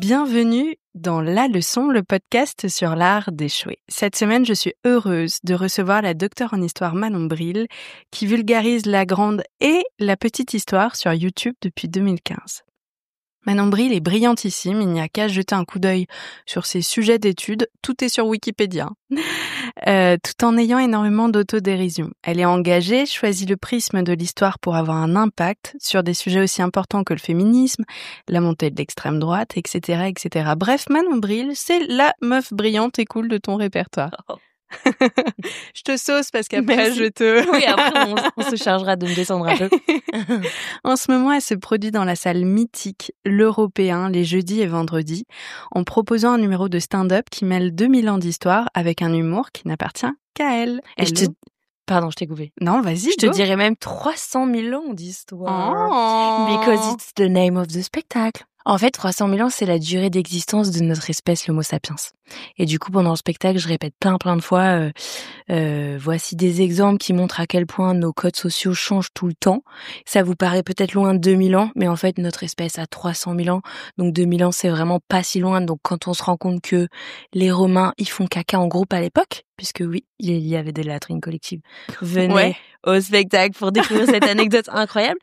Bienvenue dans La Leçon, le podcast sur l'art d'échouer. Cette semaine, je suis heureuse de recevoir la docteure en histoire Manon Bril, qui vulgarise la grande et la petite histoire sur YouTube depuis 2015. Manon Bril est brillantissime, il n'y a qu'à jeter un coup d'œil sur ses sujets d'études, tout est sur Wikipédia, tout en ayant énormément d'autodérision. Elle est engagée, choisit le prisme de l'histoire pour avoir un impact sur des sujets aussi importants que le féminisme, la montée de l'extrême droite, etc., etc. Bref, Manon Bril, c'est la meuf brillante et cool de ton répertoire. Je te sauce parce qu'après Merci. je te... Oui, après on se chargera de me descendre un peu. En ce moment, elle se produit dans la salle mythique, l'Européen, les jeudis et vendredis, en proposant un numéro de stand-up qui mêle 2000 ans d'histoire avec un humour qui n'appartient qu'à elle. Et Pardon, je t'ai coupé. Non, vas-y, Je te dirais même 300 000 ans d'histoire. Oh. Because it's the name of the spectacle. En fait, 300 000 ans, c'est la durée d'existence de notre espèce, l'Homo sapiens. Et du coup, pendant le spectacle, je répète plein de fois, voici des exemples qui montrent à quel point nos codes sociaux changent tout le temps. Ça vous paraît peut-être loin de 2000 ans, mais en fait, notre espèce a 300 000 ans. Donc 2000 ans, c'est vraiment pas si loin. Donc quand on se rend compte que les Romains, ils font caca en groupe à l'époque, puisque oui, il y avait des latrines collectives. Venez au spectacle pour découvrir cette anecdote incroyable.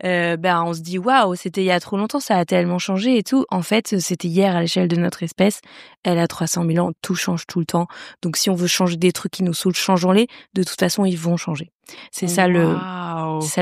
On se dit waouh, c'était il y a trop longtemps, ça a tellement changé et tout. En fait, c'était hier à l'échelle de notre espèce. Elle a 300 000 ans, tout change tout le temps. Donc si on veut changer des trucs qui nous saoulent, changeons-les. De toute façon, ils vont changer. C'est ça le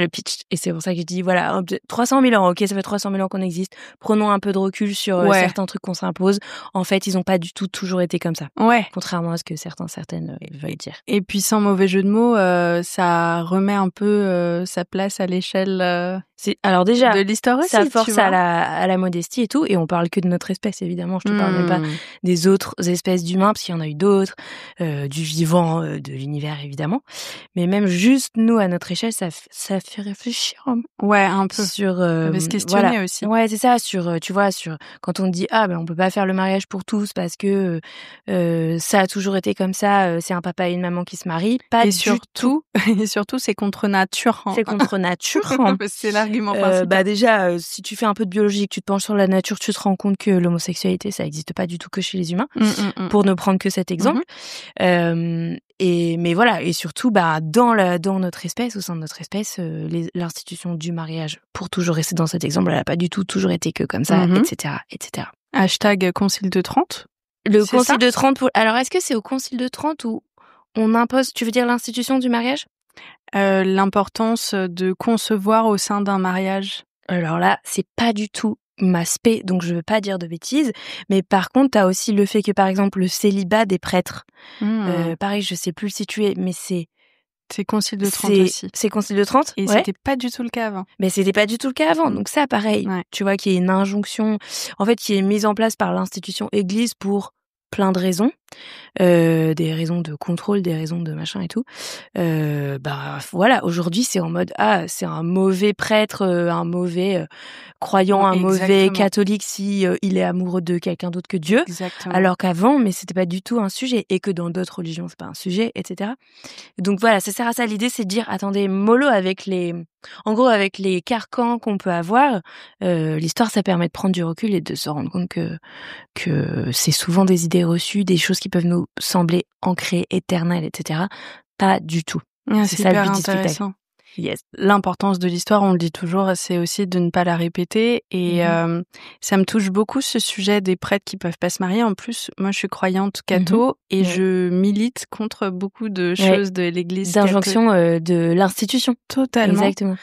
pitch. Et c'est pour ça que je dis, voilà, 300 000 ans, ok, ça fait 300 000 ans qu'on existe. Prenons un peu de recul sur certains trucs qu'on s'impose. En fait, ils n'ont pas du tout toujours été comme ça. Ouais. Contrairement à ce que certaines veulent dire. Et puis, sans mauvais jeu de mots, ça remet un peu sa place à l'échelle alors déjà, de l'histoire aussi, ça force tu vois. à la modestie et tout. Et on parle que de notre espèce, évidemment. Je te parle même pas des autres espèces d'humains, parce qu'il y en a eu d'autres, du vivant, de l'univers, évidemment. Mais même juste nous, à notre échelle, ça fait réfléchir. Ouais, un peu. Sur, se questionner voilà. aussi. Ouais, c'est ça. Sur, tu vois, sur quand on dit on peut pas faire le mariage pour tous parce que ça a toujours été comme ça. C'est un papa et une maman qui se marient. Pas et du surtout, tout. Et surtout, c'est contre nature. C'est contre nature. C'est l'argument principal. Déjà, si tu fais un peu de biologie, que tu te penches sur la nature, tu te rends compte que l'homosexualité, ça existe pas du tout que chez les humains. Pour ne prendre que cet exemple. Mais voilà, et surtout, dans notre espèce, au sein de notre espèce, l'institution du mariage, pour toujours rester dans cet exemple, elle a pas du tout toujours été que comme ça, etc., etc. Hashtag Concile de Trente. Le Concile de Trente. Alors, est-ce que c'est au Concile de Trente où on impose, tu veux dire l'institution du mariage? L'importance de concevoir au sein d'un mariage. Alors là, c'est pas du tout ma spé, donc je veux pas dire de bêtises, mais par contre, t'as aussi le fait que, par exemple, le célibat des prêtres, pareil, je sais plus le situer, mais c'est Concile de Trente aussi. C'est Concile de Trente. Et c'était pas du tout le cas avant. Mais c'était pas du tout le cas avant, donc ça, pareil, tu vois, qu'il y ait une injonction, en fait, qui est mise en place par l'institution Église pour plein de raisons, des raisons de contrôle, des raisons de machin et tout. Voilà, aujourd'hui c'est en mode c'est un mauvais prêtre, un mauvais croyant, un mauvais catholique si il est amoureux de quelqu'un d'autre que Dieu. Exactement. Alors qu'avant, mais c'était pas du tout un sujet, et que dans d'autres religions c'est pas un sujet, etc. Donc voilà, ça sert à ça. L'idée c'est de dire attendez, mollo avec les carcans qu'on peut avoir. L'histoire, ça permet de prendre du recul et de se rendre compte que c'est souvent des idées reçues, des choses qui peuvent nous sembler ancrées, éternelles, etc. Pas du tout. C'est ça le but du spectacle. Yes. L'importance de l'histoire, on le dit toujours, c'est aussi de ne pas la répéter. Et ça me touche beaucoup ce sujet des prêtres qui peuvent pas se marier. En plus, moi, je suis croyante catho et je milite contre beaucoup de choses de l'Église. D'injonction de l'institution. Totalement. Exactement.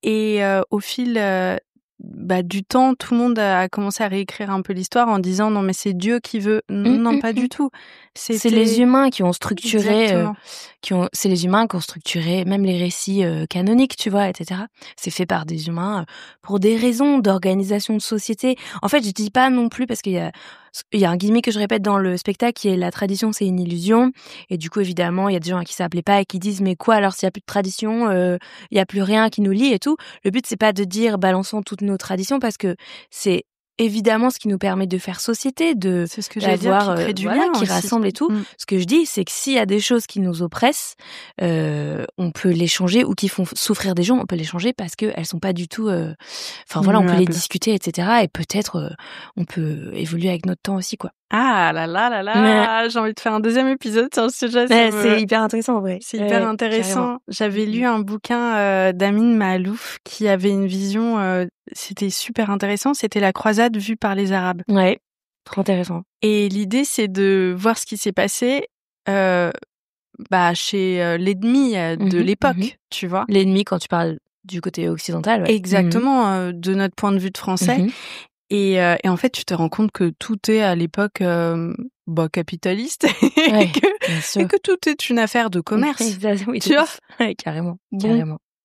Et au fil du temps, tout le monde a commencé à réécrire un peu l'histoire en disant non mais c'est Dieu qui veut. Non, pas du tout. C'est les humains qui ont structuré, c'est les humains qui ont structuré même les récits canoniques, tu vois, etc. C'est fait par des humains pour des raisons d'organisation de société. En fait, je dis pas non plus parce qu'il y a un gimmick que je répète dans le spectacle qui est la tradition, c'est une illusion. Et du coup, évidemment, il y a des gens à qui ça plaît pas et qui disent mais quoi alors s'il y a plus de tradition, il y a plus rien qui nous lie et tout. Le but c'est pas de dire balançons toutes nos traditions parce que c'est évidemment ce qui nous permet de faire société, c'est ce que j'allais dire, qui crée du lien qui aussi. rassemble et tout. Ce que je dis, c'est que s'il y a des choses qui nous oppressent, on peut les changer, ou qui font souffrir des gens, on peut les changer parce qu'elles sont pas du tout... on peut les discuter, etc. Et peut-être on peut évoluer avec notre temps aussi, quoi. Ah là là là là, j'ai envie de faire un deuxième épisode sur le sujet. C'est hyper intéressant, en vrai. C'est hyper intéressant. Carrément. J'avais lu un bouquin d'Amin Maalouf qui avait une vision, c'était super intéressant, c'était la croisade vue par les Arabes. Ouais, trop intéressant. Et l'idée, c'est de voir ce qui s'est passé chez l'ennemi de l'époque, tu vois. L'ennemi, quand tu parles du côté occidental, ouais. Exactement, de notre point de vue de français. Et en fait, tu te rends compte que tout est à l'époque capitaliste et que tout est une affaire de commerce. Oui, tu vois. Ouais, carrément.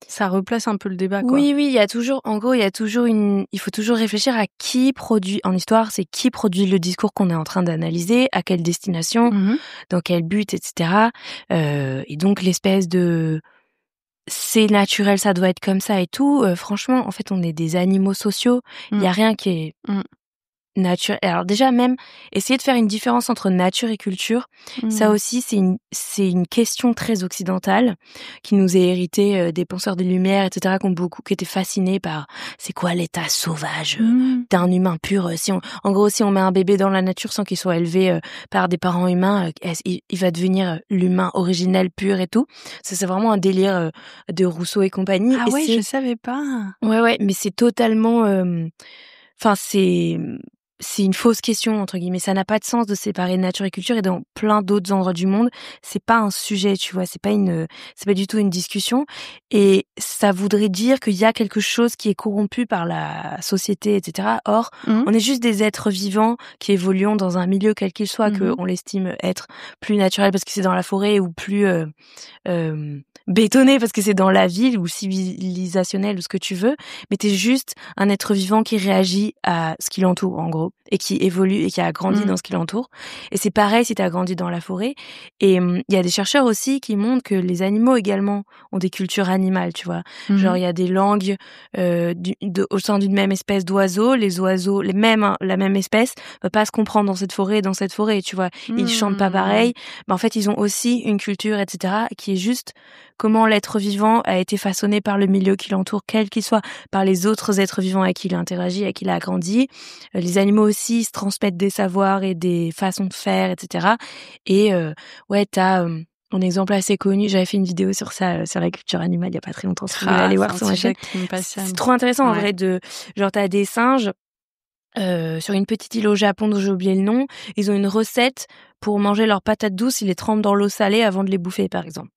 Ça replace un peu le débat, quoi. Oui, il faut toujours réfléchir à qui produit, en histoire, c'est qui produit le discours qu'on est en train d'analyser, à quelle destination, dans quel but, etc. Et donc, l'espèce de... c'est naturel, ça doit être comme ça et tout. Franchement, en fait, on est des animaux sociaux. Il y a rien qui est nature. Alors déjà, même essayer de faire une différence entre nature et culture, ça aussi c'est une question très occidentale qui nous est héritée des penseurs des Lumières, etc., qui étaient fascinés par c'est quoi l'état sauvage d'un humain pur. En gros, si on met un bébé dans la nature sans qu'il soit élevé par des parents humains, il va devenir l'humain originel pur et tout. Ça, c'est vraiment un délire de Rousseau et compagnie. Ah ouais, je savais pas. Ouais, mais c'est totalement... c'est une fausse question, entre guillemets. Ça n'a pas de sens de séparer nature et culture, et dans plein d'autres endroits du monde, c'est pas un sujet, tu vois, c'est pas du tout une discussion. Et ça voudrait dire qu'il y a quelque chose qui est corrompu par la société, etc. Or, on est juste des êtres vivants qui évoluons dans un milieu quel qu'il soit, qu'on l'estime être plus naturel parce que c'est dans la forêt, ou plus bétonné parce que c'est dans la ville, ou civilisationnel, ou ce que tu veux. Mais t'es juste un être vivant qui réagit à ce qui l'entoure, en gros, et qui évolue et qui a grandi dans ce qui l'entoure. Et c'est pareil si t'as grandi dans la forêt. Et il y a des chercheurs aussi qui montrent que les animaux également ont des cultures animales, tu vois. Genre, il y a des langues au sein d'une même espèce d'oiseaux. Les oiseaux, la même espèce, ne pas se comprendre dans cette forêt, tu vois. Ils chantent pas pareil. Mais en fait, ils ont aussi une culture, etc., qui est juste comment l'être vivant a été façonné par le milieu qui l'entoure, quel qu'il soit, par les autres êtres vivants avec qui il interagit, avec qui il a grandi. Les animaux aussi se transmettent des savoirs et des façons de faire, etc. Et t'as un exemple assez connu. J'avais fait une vidéo sur ça, sur la culture animale, il y a pas très longtemps. Si vous voulez aller voir sur ma chaîne. C'est trop intéressant en vrai t'as des singes sur une petite île au Japon dont j'ai oublié le nom. Ils ont une recette pour manger leurs patates douces, ils les trempent dans l'eau salée avant de les bouffer, par exemple.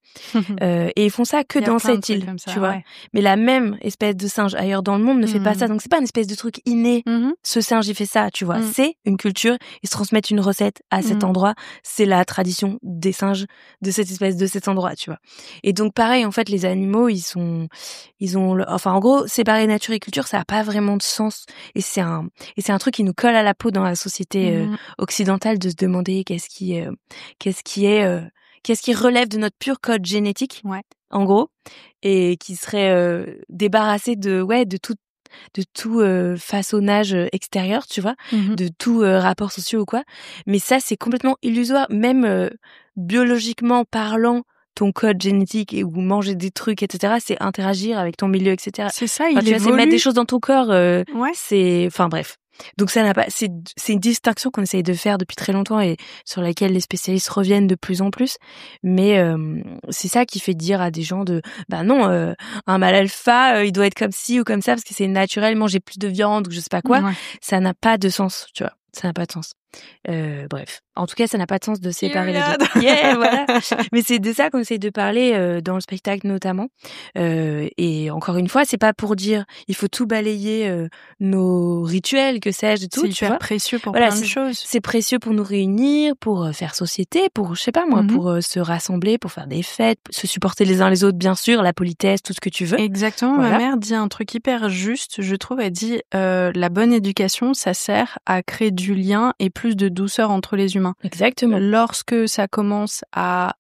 Et ils font ça que dans cette île, tu vois. Mais la même espèce de singe ailleurs dans le monde ne fait pas ça. Donc c'est pas une espèce de truc inné. Ce singe, il fait ça, tu vois. C'est une culture. Ils se transmettent une recette à cet endroit. C'est la tradition des singes de cet endroit, tu vois. Et donc pareil, en fait, les animaux, en gros, séparer nature et culture, ça a pas vraiment de sens. Et c'est un truc qui nous colle à la peau dans la société occidentale, de se demander qu'est-ce qui relève de notre pur code génétique, en gros, et qui serait débarrassé de tout façonnage extérieur, tu vois, de tout rapport social ou quoi. Mais ça, c'est complètement illusoire. Même biologiquement parlant, ton code génétique ou manger des trucs, etc., c'est interagir avec ton milieu, etc. C'est ça, tu vois, c'est mettre des choses dans ton corps. Enfin bref. Donc ça n'a pas, c'est une distinction qu'on essaye de faire depuis très longtemps et sur laquelle les spécialistes reviennent de plus en plus. Mais c'est ça qui fait dire à des gens un mâle alpha, il doit être comme ci ou comme ça parce que c'est naturel, manger plus de viande ou je sais pas quoi. Ça n'a pas de sens, tu vois. Ça n'a pas de sens. Bref. En tout cas, ça n'a pas de sens de séparer les deux. Voilà. Mais c'est de ça qu'on essaye de parler dans le spectacle notamment. Et encore une fois, c'est pas pour dire il faut tout balayer nos rituels, que sais-je, et tout. C'est hyper précieux pour plein de choses. C'est précieux pour nous réunir, pour faire société, pour, je sais pas moi, pour se rassembler, pour faire des fêtes, se supporter les uns les autres, bien sûr, la politesse, tout ce que tu veux. Exactement. Voilà. Ma mère dit un truc hyper juste, je trouve. Elle dit la bonne éducation, ça sert à créer du lien et plus de douceur entre les humains. Exactement. Lorsque ça commence à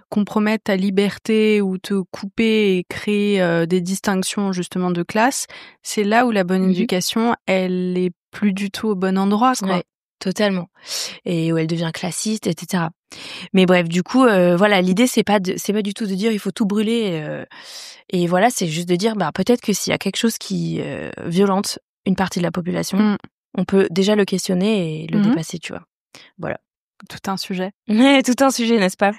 compromettre ta liberté ou te couper et créer des distinctions justement de classe, c'est là où la bonne éducation, elle est plus du tout au bon endroit, quoi. Ouais, totalement. Et où elle devient classiste, etc. Mais bref, du coup, voilà, l'idée c'est pas du tout de dire il faut tout brûler. Et voilà, c'est juste de dire peut-être que s'il y a quelque chose qui violente une partie de la population, on peut déjà le questionner et le dépasser, tu vois. Voilà. Tout un sujet. Tout un sujet, n'est-ce pas?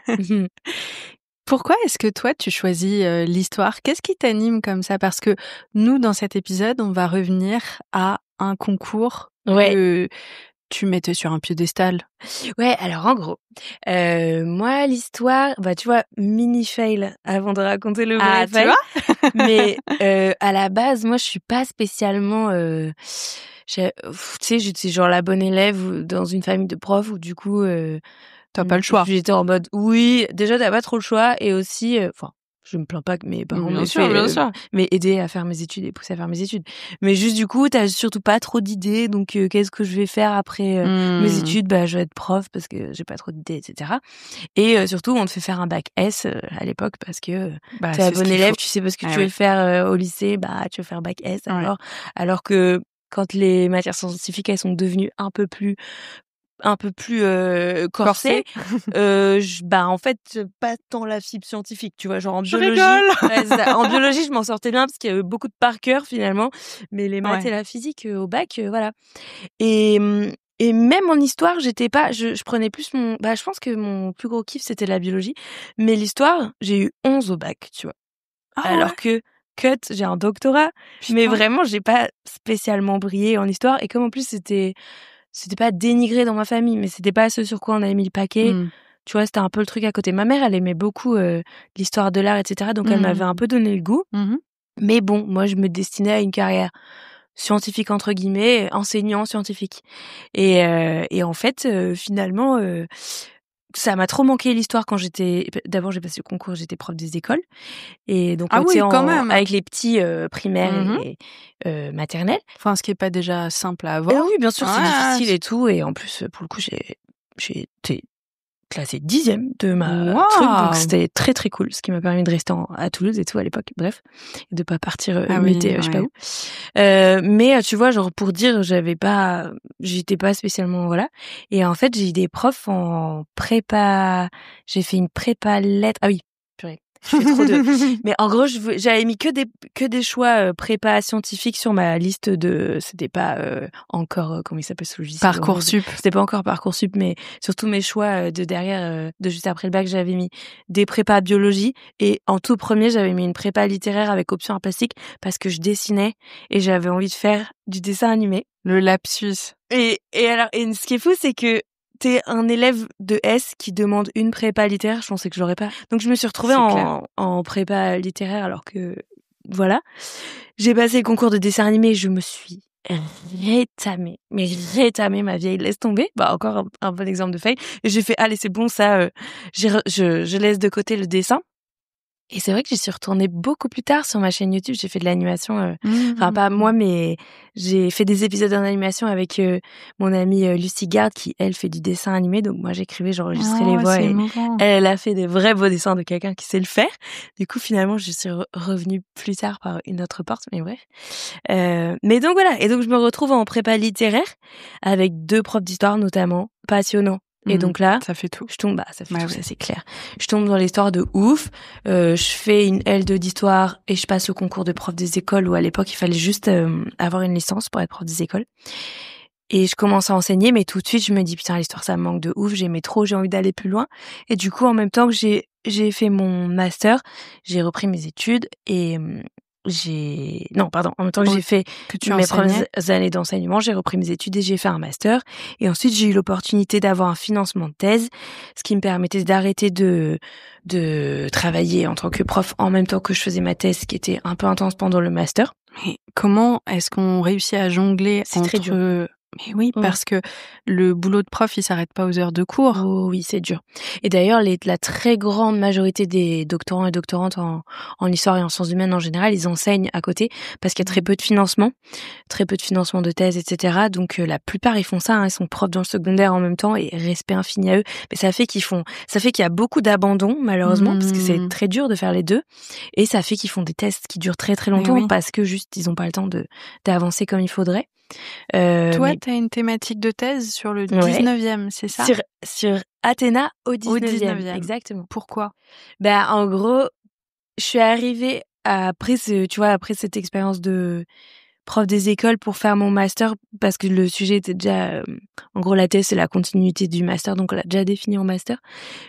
Pourquoi est-ce que toi, tu choisis l'histoire? Qu'est-ce qui t'anime comme ça? Parce que nous, dans cet épisode, on va revenir à un concours que tu mettais sur un piédestal. Ouais, alors en gros, moi, l'histoire, tu vois, mini fail avant de raconter le vrai fail. Tu vois. Mais à la base, moi, je suis pas spécialement... tu sais, j'étais genre la bonne élève dans une famille de profs où du coup... T'as pas le choix. J'étais en mode, oui, déjà, t'as pas trop le choix. Et aussi, je me plains pas que mes parents m'aient aidé à faire mes études et poussé à faire mes études. Mais juste, du coup, t'as surtout pas trop d'idées. Donc, qu'est-ce que je vais faire après mes études? Je vais être prof parce que j'ai pas trop d'idées, etc. Et surtout, on te fait faire un bac S à l'époque parce que t'es la bonne élève, tu sais pas ce que tu veux faire au lycée, tu veux faire bac S alors que quand les matières scientifiques, elles sont devenues un peu plus corsé, en fait, pas tant la fibre scientifique, tu vois, genre en biologie. En biologie, je m'en sortais bien parce qu'il y avait beaucoup de par cœur finalement, mais les maths et la physique au bac, voilà. Et même en histoire, j'étais pas, je prenais plus je pense que mon plus gros kiff c'était la biologie, mais l'histoire, j'ai eu 11 au bac, tu vois. Alors que j'ai un doctorat, mais vraiment, j'ai pas spécialement brillé en histoire, et comme en plus c'était pas dénigré dans ma famille, mais c'était pas ce sur quoi on avait mis le paquet. Tu vois, c'était un peu le truc à côté. Ma mère, elle aimait beaucoup l'histoire de l'art, etc. Donc, elle m'avait un peu donné le goût. Mais bon, moi, je me destinais à une carrière scientifique, entre guillemets, enseignant scientifique. Et en fait, finalement... ça m'a trop manqué l'histoire quand d'abord j'ai passé le concours, j'étais prof des écoles, et donc quand même. avec les petits primaires et maternelles. Enfin, ce qui est pas déjà simple à avoir. Oui, bien sûr, c'est difficile et tout, et en plus pour le coup j'ai été classée 10e de ma truc, donc c'était très très cool, ce qui m'a permis de rester à Toulouse et tout à l'époque, bref, et de pas partir muter je sais pas où. Mais tu vois, genre pour dire, j'étais pas spécialement, voilà. Et en fait, j'ai eu des profs en prépa, j'ai fait une prépa lettres. Ah oui, purée. Je fais trop de... Mais en gros, j'avais mis que des choix prépa scientifiques sur ma liste c'était pas encore, comment il s'appelle ce logiciel? Parcoursup. C'était pas encore Parcoursup, mais surtout mes choix de derrière, de juste après le bac, j'avais mis des prépas biologie, et en tout premier, j'avais mis une prépa littéraire avec option art plastique parce que je dessinais et j'avais envie de faire du dessin animé. Le lapsus. Et alors, ce qui est fou, c'est que t'es un élève de S qui demande une prépa littéraire, je pensais que je l'aurais pas. Donc je me suis retrouvée en prépa littéraire, alors que, voilà. J'ai passé le concours de dessin animé, je me suis rétamée, ma vieille, laisse tomber. Encore un bon exemple de fail. Et j'ai fait, allez, c'est bon, ça, je laisse de côté le dessin. Et c'est vrai que j'y suis retournée beaucoup plus tard sur ma chaîne YouTube. J'ai fait de l'animation, enfin pas moi, mais j'ai fait des épisodes en animation avec mon amie Lucie Garde, qui elle fait du dessin animé. Donc moi j'écrivais, j'enregistrais les voix, et elle a fait des vrais beaux dessins de quelqu'un qui sait le faire. Du coup finalement je suis revenue plus tard par une autre porte, mais bref. Mais donc voilà, et donc je me retrouve en prépa littéraire avec 2 profs d'histoire notamment passionnants. Et donc là, ça fait tout. Je tombe, ça fait tout, ça c'est clair. Je tombe dans l'histoire de ouf. Je fais une L2 d'histoire et je passe au concours de prof des écoles, où à l'époque il fallait juste avoir une licence pour être prof des écoles. Et je commence à enseigner, mais tout de suite je me dis putain, l'histoire ça me manque de ouf, j'aimais trop, j'ai envie d'aller plus loin. Et du coup, en même temps que j'ai fait mon master, j'ai repris mes études et en même temps que j'ai fait mes premières années d'enseignement, j'ai repris mes études et j'ai fait un master. Et ensuite, j'ai eu l'opportunité d'avoir un financement de thèse, ce qui me permettait d'arrêter de travailler en tant que prof en même temps que je faisais ma thèse, qui était un peu intense pendant le master. Mais comment est-ce qu'on réussit à jongler très dur. Mais oui, parce que le boulot de prof, il s'arrête pas aux heures de cours. Oh oui, c'est dur. Et d'ailleurs, la très grande majorité des doctorants et doctorantes en histoire et en sciences humaines en général, ils enseignent à côté parce qu'il y a très peu de financement de thèse, etc. Donc la plupart, ils font ça, ils sont profs dans le secondaire en même temps, et respect infini à eux. Mais ça fait qu'il y a beaucoup d'abandon, malheureusement, parce que c'est très dur de faire les deux. Et ça fait qu'ils font des tests qui durent très très longtemps parce que juste, ils ont pas le temps d'avancer comme il faudrait. Toi, t'as une thématique de thèse sur le 19e, c'est ça? Sur Athéna au 19e. Au 19e. Exactement. Pourquoi? En gros, je suis arrivée après cette expérience de prof des écoles pour faire mon master, parce que le sujet était déjà, en gros, la thèse, c'est la continuité du master, donc on l'a déjà défini en master.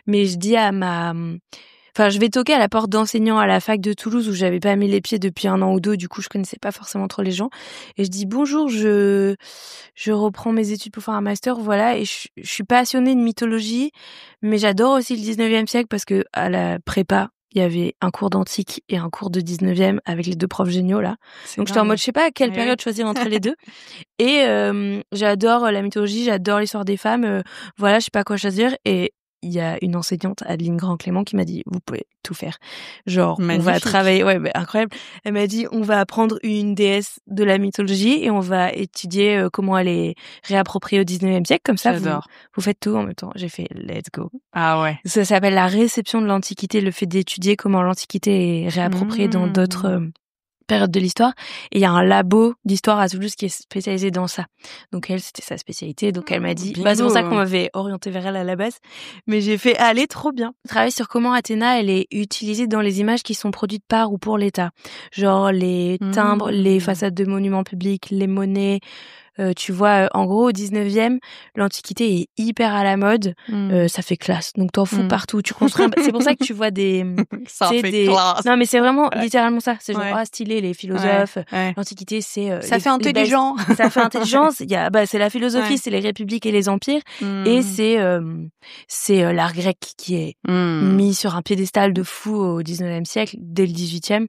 Mais je dis je vais toquer à la porte d'enseignants à la fac de Toulouse où j'avais pas mis les pieds depuis 1 an ou 2, du coup je connaissais pas forcément trop les gens. Et je dis bonjour, je reprends mes études pour faire un master, voilà, et je suis passionnée de mythologie, mais j'adore aussi le 19e siècle parce que à la prépa, il y avait un cours d'antique et un cours de 19e avec les 2 profs géniaux là. Donc j'étais en mode je sais pas à quelle période choisir entre les deux. Et j'adore la mythologie, j'adore l'histoire des femmes, voilà, je sais pas quoi choisir. Et il y a une enseignante, Adeline Grand-Clément, qui m'a dit vous pouvez tout faire. Genre magnifique. On va travailler, incroyable. Elle m'a dit on va apprendre une déesse de la mythologie et on va étudier comment elle est réappropriée au 19e siècle, comme ça vous faites tout en même temps. J'ai fait let's go. Ah ouais. Ça s'appelle la réception de l'Antiquité, le fait d'étudier comment l'Antiquité est réappropriée dans d'autres période de l'histoire. Et il y a un labo d'histoire à Toulouse qui est spécialisé dans ça. Donc elle, c'était sa spécialité. Donc elle m'a dit, c'est pour ça qu'on m'avait orienté vers elle à la base. Mais j'ai fait, allez, trop bien. Travailler sur comment Athéna, elle est utilisée dans les images qui sont produites par ou pour l'État. Genre les timbres, les façades de monuments publics, les monnaies. Tu vois, en gros, au 19e, l'Antiquité est hyper à la mode. Ça fait classe. Donc, t'en fous partout. Tu construis c'est pour ça que tu vois des... ça fait classe. Non, mais c'est vraiment littéralement ça. C'est genre, stylé, les philosophes. L'Antiquité, c'est... ça fait intelligent. Ça fait intelligence. C'est la philosophie, c'est les républiques et les empires. Et c'est l'art grec qui est mis sur un piédestal de fou au 19e siècle, dès le 18e.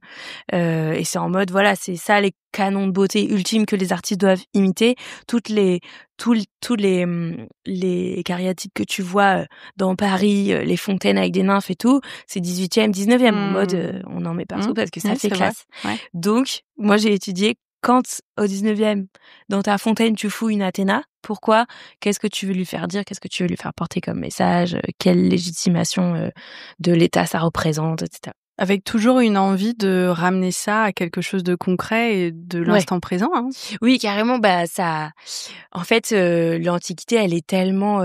Et c'est en mode, voilà, c'est ça les canons de beauté ultimes que les artistes doivent imiter. Tous les cariatides que tu vois dans Paris, les fontaines avec des nymphes et tout, c'est 18e, 19e. En mode, on en met partout parce que ça fait classe. Ouais. Donc, moi, j'ai étudié quand, au 19e, dans ta fontaine, tu fous une Athéna. Pourquoi? Qu'est-ce que tu veux lui faire dire? Qu'est-ce que tu veux lui faire porter comme message? Quelle légitimation de l'État ça représente, etc. Avec toujours une envie de ramener ça à quelque chose de concret et de l'instant présent. Hein. Oui, carrément. Ça, en fait, l'Antiquité, elle est tellement,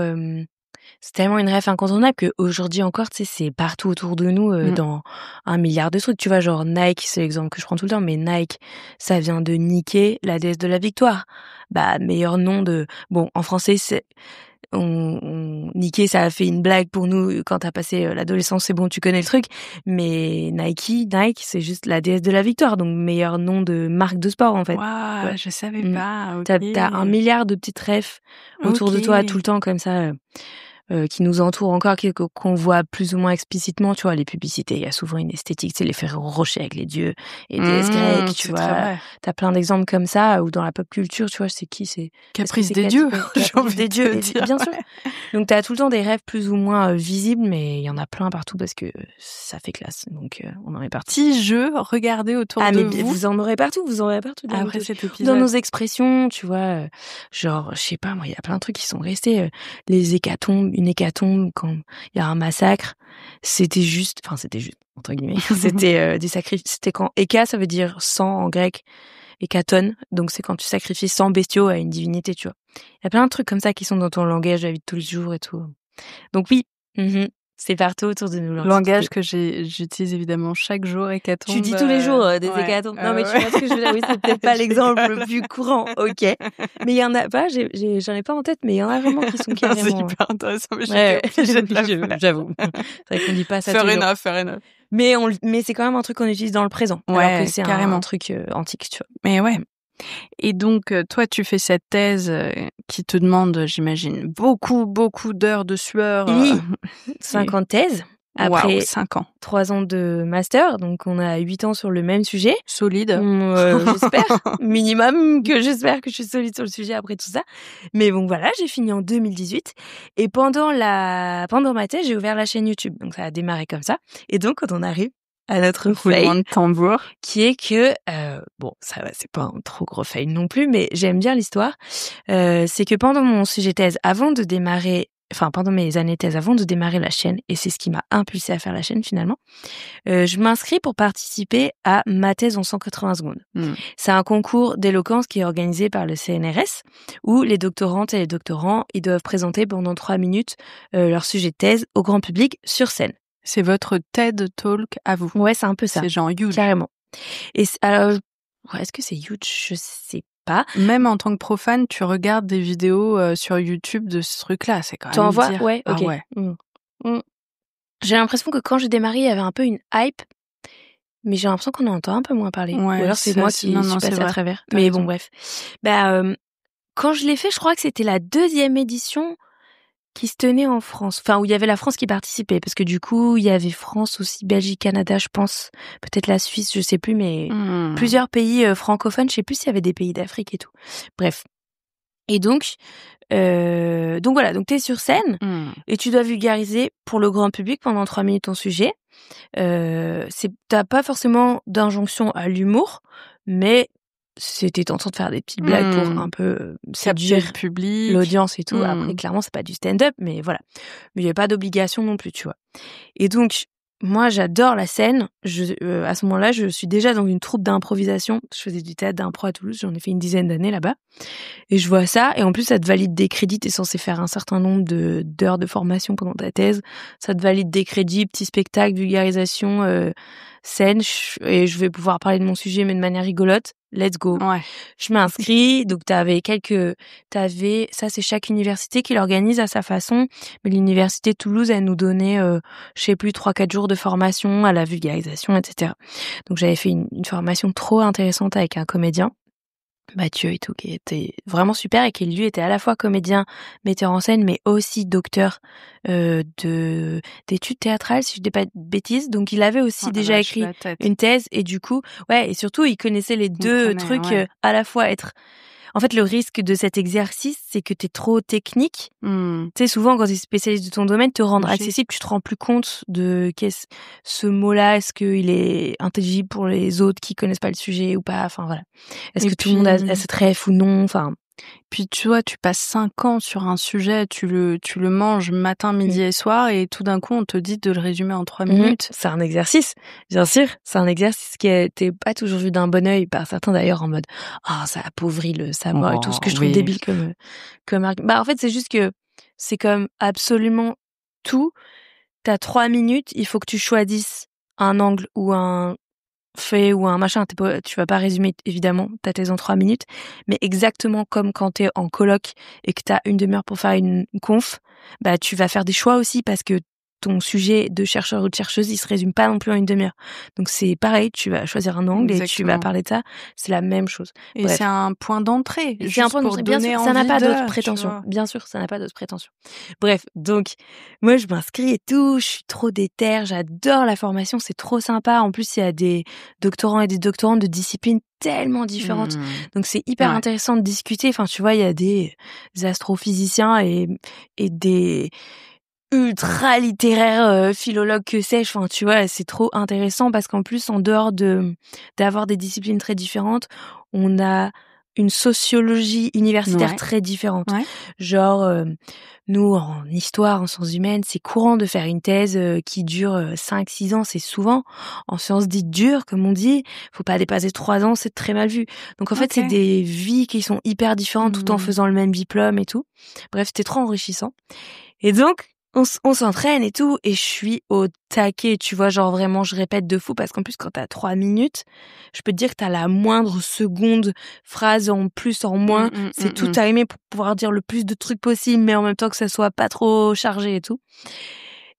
c'est tellement une ref incontournable qu'aujourd'hui encore, tu sais, c'est partout autour de nous dans 1 milliard de trucs. Tu vois, genre Nike, c'est l'exemple que je prends tout le temps, mais Nike, ça vient de Nike, la déesse de la victoire. Meilleur nom de. Bon, en français, c'est. Nike, ça a fait une blague pour nous quand t'as passé l'adolescence, c'est bon, tu connais le truc. Mais Nike, c'est juste la déesse de la victoire, donc meilleur nom de marque de sport en fait. Waouh, je savais pas. Okay. T'as 1 milliard de petites refs autour de toi tout le temps comme ça. Qui nous entourent encore, qu'on voit plus ou moins explicitement, tu vois, les publicités, il y a souvent une esthétique, tu sais, les Ferrero Rocher avec les dieux et déesses grecques, tu vois. T'as plein d'exemples comme ça, ou dans la pop culture, tu vois, c'est qui, c'est... Caprice des dieux. Caprice des dieux, bien sûr. Donc t'as tout le temps des rêves plus ou moins visibles, mais il y en a plein partout parce que ça fait classe. Donc on en est parti. Petit jeu, regardez autour de vous. Vous en aurez partout. Après cet épisode. Dans nos expressions, tu vois, genre, je sais pas, moi, il y a plein de trucs qui sont restés, les hécatombes, une hécatombe, quand il y a un massacre, c'était juste, entre guillemets, c'était des sacrifices, c'était quand héka, ça veut dire 100 en grec, hécaton, donc c'est quand tu sacrifies 100 bestiaux à une divinité, tu vois. Il y a plein de trucs comme ça qui sont dans ton langage de la vie de tous les jours et tout. Donc oui, c'est partout autour de nous. Langage que j'utilise évidemment chaque jour, hécatombe. Tu dis tous les jours des hécatombes. Non, mais tu vois ce que je veux dire. Oui, c'est peut-être pas l'exemple le plus courant. Ok. Mais il y en a pas, j'en ai pas en tête, mais il y en a vraiment qui sont carrément. C'est hyper intéressant, mais j'avoue. C'est vrai qu'on dit pas ça. Fair enough. Mais c'est quand même un truc qu'on utilise dans le présent. Ouais, alors que c'est carrément un truc antique, tu vois. Mais ouais. Et donc, toi, tu fais cette thèse qui te demande, j'imagine, beaucoup d'heures de sueur. Oui, 50 thèses. Après 5 ans. 3 ans de master, donc on a 8 ans sur le même sujet. Solide. J'espère. Minimum que j'espère que je suis solide sur le sujet après tout ça. Mais bon, voilà, j'ai fini en 2018. Et pendant ma thèse, j'ai ouvert la chaîne YouTube. Donc ça a démarré comme ça. Et donc, quand on arrive à notre fail, de tambour, qui est que ça va, c'est pas un trop gros fail non plus, mais j'aime bien l'histoire. C'est que pendant mon sujet thèse, avant de démarrer pendant mes années de thèse, avant de démarrer la chaîne, et c'est ce qui m'a impulsée à faire la chaîne finalement, je m'inscris pour participer à ma thèse en 180 secondes. C'est un concours d'éloquence qui est organisé par le CNRS, où les doctorantes et les doctorants, ils doivent présenter pendant 3 minutes leur sujet de thèse au grand public sur scène. C'est votre TED Talk à vous. Ouais, c'est un peu ça. C'est genre huge. Carrément. Et alors, est-ce que c'est huge? Je sais pas. Même en tant que profane, tu regardes des vidéos sur YouTube de ce truc-là, c'est quand même T'en vois? dire... Ouais, ok. Ah ouais. J'ai l'impression que quand j'ai démarré, il y avait un peu une hype, mais j'ai l'impression qu'on en entend un peu moins parler. Ouais, ou alors c'est moi qui suis passée à travers. Mais bon, bref. Quand je l'ai fait, je crois que c'était la 2e édition qui se tenait en France. Enfin, où il y avait la France qui participait. Parce que du coup, il y avait France aussi, Belgique, Canada, je pense. Peut-être la Suisse, je sais plus, mais plusieurs pays francophones. Je sais plus s'il y avait des pays d'Afrique et tout. Bref. Et donc voilà. Donc t'es sur scène et tu dois vulgariser pour le grand public pendant 3 minutes ton sujet. T'as pas forcément d'injonction à l'humour, mais c'était tentant de faire des petites blagues pour un peu séduire le public, l'audience et tout. Après, clairement, c'est pas du stand-up, mais voilà. Mais il y avait pas d'obligation non plus, tu vois. Et donc, moi, j'adore la scène. À ce moment-là, je suis déjà dans une troupe d'improvisation. Je faisais du théâtre d'impro à Toulouse. J'en ai fait une 10aine d'années là-bas. Et je vois ça. Et en plus, ça te valide des crédits. T'es censé faire un certain nombre d'heures de formation pendant ta thèse. Ça te valide des crédits, petits spectacles, vulgarisation, scène. Et je vais pouvoir parler de mon sujet, mais de manière rigolote. Let's go. Ouais. Je m'inscris. Donc, ça, c'est chaque université qui l'organise à sa façon. Mais l'université de Toulouse, elle nous donnait, je sais plus, 3-4 jours de formation à la vulgarisation, etc. Donc, j'avais fait une formation trop intéressante avec un comédien, Mathieu et tout, qui était vraiment super et qui lui était à la fois comédien, metteur en scène, mais aussi docteur d'études théâtrales, si je dis pas de bêtises. Donc il avait aussi déjà écrit une thèse et du coup, ouais, et surtout il connaissait les deux trucs, à la fois être... En fait, le risque de cet exercice, c'est que t'es trop technique. Tu sais, souvent, quand t'es spécialiste de ton domaine, te rendre accessible, tu te rends plus compte de ce mot-là, est-ce qu'il est intelligible pour les autres qui connaissent pas le sujet ou pas. Enfin, voilà. Est-ce que tout le monde a cette ref ou non? Enfin. Puis tu vois, tu passes 5 ans sur un sujet, tu le manges matin, midi et soir, et tout d'un coup, on te dit de le résumer en 3 minutes. C'est un exercice, bien sûr. C'est un exercice qui n'était pas toujours vu d'un bon œil par certains d'ailleurs, en mode ça appauvrit le savoir et tout, ce que je trouve débile comme argument. Bah en fait, c'est juste que c'est comme absolument tout. T'as 3 minutes, il faut que tu choisisses un angle ou un fait ou un machin, tu vas pas résumer évidemment ta thèse en 3 minutes, mais exactement comme quand t'es en coloc et que t'as une demi-heure pour faire une conf, bah tu vas faire des choix aussi parce que ton sujet de chercheur ou de chercheuse, il se résume pas non plus en une demi-heure. Donc c'est pareil, tu vas choisir un angle et tu vas parler de ça, c'est la même chose. Et bref. C'est un point d'entrée. C'est un point d'entrée, bien sûr, ça n'a pas d'autres prétentions. Bien sûr, ça n'a pas d'autres prétentions. Bref, donc moi je m'inscris et tout, je suis trop déter, j'adore la formation, c'est trop sympa. En plus, il y a des doctorants et des doctorantes de disciplines tellement différentes. Donc c'est hyper intéressant de discuter. Enfin, tu vois, il y a des astrophysiciens et des ultra littéraire, philologue que sais-je. Enfin, tu vois, c'est trop intéressant parce qu'en plus, en dehors d'avoir des disciplines très différentes, on a une sociologie universitaire très différente. Genre, nous, en histoire, en sciences humaines, c'est courant de faire une thèse qui dure 5-6 ans, c'est souvent. En sciences dites dures, comme on dit, faut pas dépasser 3 ans, c'est très mal vu. Donc en fait, c'est des vies qui sont hyper différentes tout en faisant le même diplôme et tout. Bref, c'était trop enrichissant. Et donc, on s'entraîne et tout, et je suis au taquet, tu vois, genre vraiment, je répète de fou, parce qu'en plus, quand t'as 3 minutes, je peux te dire que t'as la moindre seconde, phrase en plus, en moins, c'est tout timé pour pouvoir dire le plus de trucs possible, mais en même temps que ça soit pas trop chargé et tout.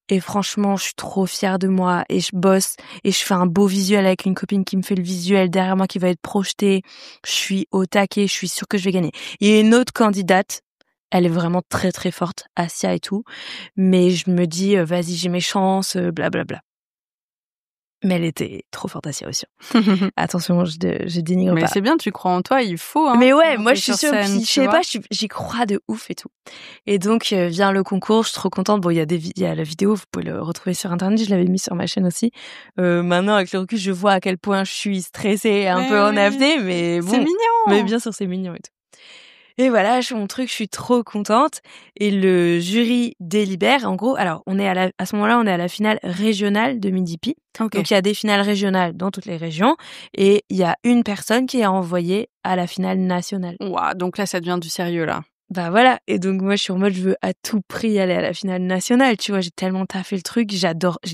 Et franchement, je suis trop fière de moi, et je bosse, et je fais un beau visuel avec une copine qui me fait le visuel derrière moi qui va être projeté. Je suis au taquet, je suis sûre que je vais gagner. Il y a une autre candidate, elle est vraiment très très forte, Asia et tout. Mais je me dis, vas-y, j'ai mes chances, blablabla. Mais elle était trop forte, Asia aussi. Attention, je dénigre pas. Mais c'est bien, tu crois en toi, il faut. Mais ouais, moi je suis sûre, puis je sais pas, j'y crois de ouf et tout. Et donc vient le concours, je suis trop contente. Bon, il y a la vidéo, vous pouvez le retrouver sur internet, je l'avais mis sur ma chaîne aussi. Maintenant avec le recul, je vois à quel point je suis stressée et un peu en apnée, mais bon. C'est mignon. Mais bien sûr, c'est mignon et tout. Et voilà, je fais mon truc, je suis trop contente. Et le jury délibère. En gros, alors, à ce moment-là, on est à la finale régionale de Midi-Pi. Okay. Donc, il y a des finales régionales dans toutes les régions. Et il y a une personne qui est envoyée à la finale nationale. Ouah, donc là, ça devient du sérieux, là. Bah voilà. Et donc, moi, je suis en mode, je veux à tout prix aller à la finale nationale. Tu vois, j'ai tellement taffé le truc. J'ai